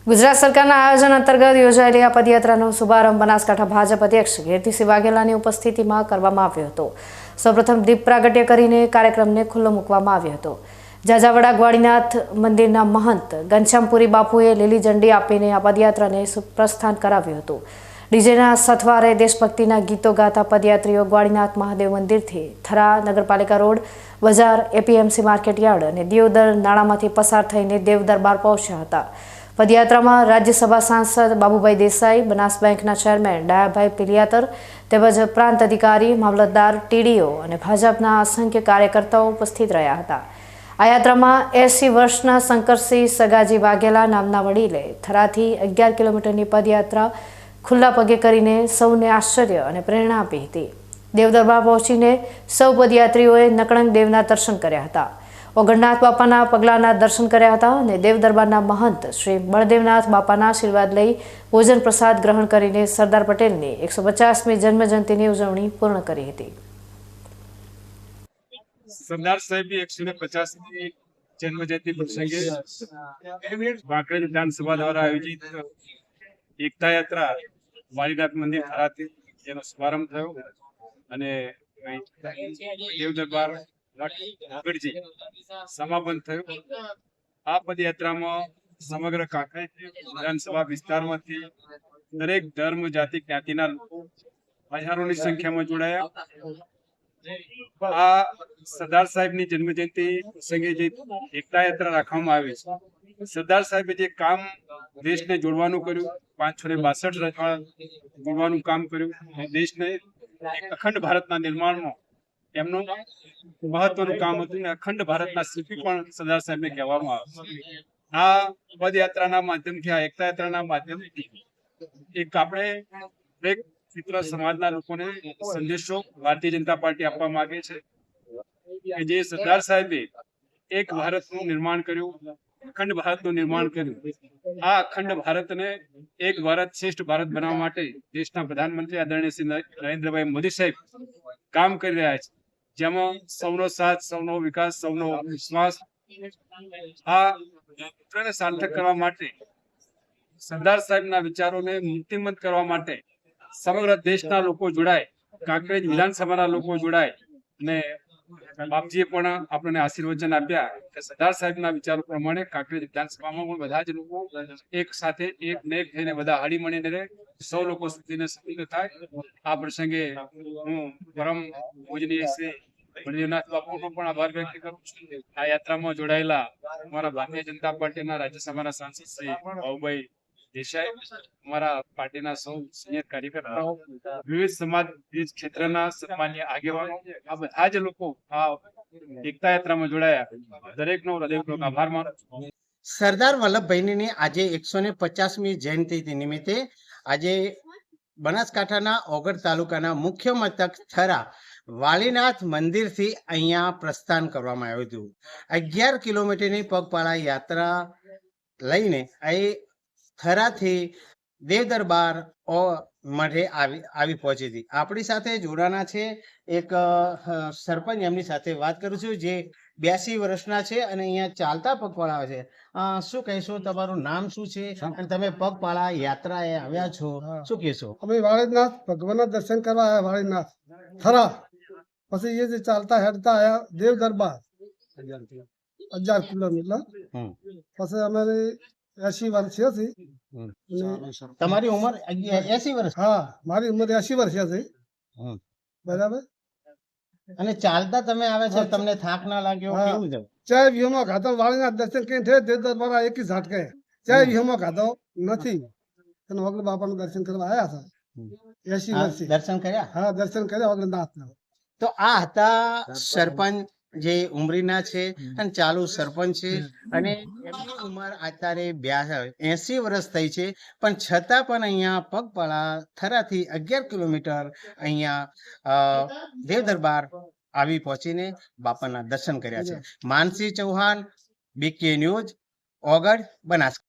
ગુજરાત સરકારના આયોજન અંતર્ગત યોજાયેલી આ પદયાત્રાનો શુભારંભ બનાસકાંઠા ભાજપ અધ્યક્ષ કીર્તિસિંહ વાઘેલાની ઉપસ્થિતિમાં કરવામાં આવ્યો હતો। સૌપ્રથમ દીપ પ્રાગટ્ય કરીને કાર્યક્રમને ખુલ્લો મૂકવામાં આવ્યો હતો। જાજાવડા ગ્વાડીનાથ મંદિરના મહંત ઘનશ્યામપુરી બાપુએ લીલી ઝંડી આપીને આ પદયાત્રાને પ્રસ્થાન કરાવ્યું હતું। ડીજેના સથવારે દેશભક્તિના ગીતો ગાતા પદયાત્રીઓ ગ્વાડીનાથ મહાદેવ મંદિરથી થરા નગરપાલિકા રોડ, બજાર, એપીએમસી માર્કેટયાર્ડ અને દિયોદર નાળામાંથી પસાર થઈને દેવ દરબાર પહોંચ્યા હતા। પદયાત્રામાં રાજ્યસભા સાંસદ બાબુભાઈ દેસાઈ, બનાસ બેંકના ચેરમેન ડાયાભાઈ પિલિયાતર તેમજ પ્રાંત અધિકારી, મામલતદાર, ટીડીઓ અને ભાજપના અસંખ્ય કાર્યકર્તાઓ ઉપસ્થિત રહ્યા હતા। આ યાત્રામાં 80 વર્ષના શંકરસિંહ સગાજી વાઘેલા નામના વડીલે થરાથી 11 કિલોમીટરની પદયાત્રા ખુલ્લા પગે કરીને સૌને આશ્ચર્ય અને પ્રેરણા આપી હતી। દેવ દરબાર પહોંચીને સૌ પદયાત્રીઓએ નકળંગ દેવના દર્શન કર્યા હતા। ઓગણનાથ બાપાના પગલાના દર્શન કર્યા હતા અને દેવ દરબારના મહંત શ્રી બળદેવનાથ બાપાના આશીર્વાદ લઈ ભોજન પ્રસાદ ગ્રહણ કરીને સરદાર પટેલની 150મી જન્મજયંતિની ઉજવણી પૂર્ણ કરી હતી। સરદાર સાહેબની 150મી જન્મજયંતિ પ્રસંગે વાંકરેજ વિધાનસભા દ્વારા આયોજિત એકતા યાત્રા વાડીનાથ મંદિર થરાથી જેનો શુભારંભ થયો અને દેવ દરબાર આગળજી સમાપન થયું। આ પદયાત્રામાં સમગ્ર કાંકરેજ વિધાનસભા વિસ્તારમાંથી દરેક ધર્મ, જાતિ, જ્ઞાતિના લોકો હજારોની સંખ્યામાં જોડાયા। આ સરદાર સાહેબની જન્મજયંતિ પ્રસંગે જે એકતા યાત્રા રાખવામાં આવી છે, સરદાર સાહેબે જે કામ દેશને જોડવાનું કર્યું, 562 રજવાડા જોડવાનું કામ કર્યું, દેશને અખંડ ભારતના નિર્માણમાં એમનું મહત્વનું કામ હતું ને અખંડ ભારતના શિલ્પી પણ સરદાર સાહેબને કહેવામાં આવે છે। આ પદયાત્રાના માધ્યમથી, આ એકતા યાત્રાના માધ્યમથી એક આપણે દરેક ક્ષેત્ર સમાજના લોકોને સંદેશો ભારતીય જનતા પાર્ટી આપવા માંગે છે કે જે સરદાર સાહેબે એક ભારતનું નિર્માણ કર્યું, અખંડ ભારતનું નિર્માણ કર્યું, આ અખંડ ભારતને એક ભારત શ્રેષ્ઠ ભારત બનાવવા માટે દેશના પ્રધાનમંત્રી આદરણીય શ્રી નરેન્દ્રભાઈ મોદી સાહેબ કામ કરી રહ્યા છે, જેમાં સૌનો સાથ, સૌનો વિકાસ, સૌનો વિશ્વાસ, આ સૂત્રને સાર્થક કરવા માટે, સરદાર સાહેબના વિચારોને મૂર્તિમંત કરવા માટે સમગ્ર દેશના લોકો જોડાય, કાંકરેજ વિધાનસભાના લોકો જોડાય અને બાપજીએ પણ આપણને આશીર્વચન આપ્યા કે સરદાર સાહેબના વિચારો પ્રમાણે કાંકરેજ વિધાનસભામાં પણ બધા જ લોકો એક સાથે એક નેક થઈને બધા હળી મળીને સૌ લોકો સુધીને સફળ થાય। આ પ્રસંગે હું પરમ પૂજનીય શ્રી બળદેવનાથ બાપુનો પણ આભાર વ્યક્ત કરું છું। આ યાત્રામાં જોડાયેલા અમારા ભારતીય જનતા પાર્ટીના રાજ્યસભાના સાંસદ શ્રી બાબુભાઈ દેસાઈ, અમારા પાર્ટીના સૌ સિનિયર કાર્યકર્તાઓ, વિવિધ સમાજ, વિવિધ ક્ષેત્રના સન્માનીય આગેવાનો, આ બધા જ લોકો આ એકતા યાત્રામાં જોડાયા, દરેકનો હૃદયપૂર્વક આભાર માનું છું। સરદાર વલ્લભભાઈની આજે 150મી જયંતિ નિમિત્તે આજે બનાસકાંઠાના ઓગળ તાલુકાના મુખ્ય મથક થરા વાલીનાથ મંદિરથી અહીંયા પ્રસ્થાન કરવામાં આવ્યું હતું। 11 કિલોમીટરની પગપાળા યાત્રા લઈને અહીં થરાથી દેવ દરબાર માટે આવી પહોંચી હતી। આપણી સાથે જોડાના છે એક સરપંચ, એમની સાથે વાત કરું છું, જે 82 વર્ષના છે અને અહીંયા ચાલતા પગપાળા આવે છે। શું કહેશો, તમારું નામ શું છે અને તમે પગપાળા યાત્રાએ આવ્યા છો, શું કહેશો? અમે વાળીનાથ ભગવાનના દર્શન કરવા આવ્યા, વાળીનાથ થરા, પછી એ જે ચાલતા હેડતા આવ્યા દેવ દરબાર 11 કિલોમીટર, પછી અમારી 80 વર્ષ છે। તમારી ઉંમર 80 વર્ષ? હા, મારી ઉંમર 80 વર્ષ છે, બરાબર। અને ચાલતા તમે આવે છે, તમને થાક ના લાગ્યો? કેવું છે? ચાય વ્યુહમાં ખાતો વાળીનાથ દર્શન કઈ થયે દેવ દરબાર એક ઝાટકે, ચાય વ્યુહમાં ખાતો નથી અને વગર બાપાનું દર્શન કરવા આવ્યા હતા 80 વર્ષ દર્શન કર્યા? હા, દર્શન કર્યા વગરનાથના। તો આ હતા સરપંચ જે ઉમરીના છે અને ચાલુ સરપંચ છે અને એમની ઉંમર અત્યારે 80 વર્ષ થઈ છે, પણ છતાં પણ અહીંયા પગપાળા થરાથી 11 કિલોમીટર અહીંયા દેવ દરબાર આવી પહોંચીને બાપાના દર્શન કર્યા છે। માનસી ચૌહાણ, બીકે ન્યૂઝ, ઓગળ, બનાસકાંઠા।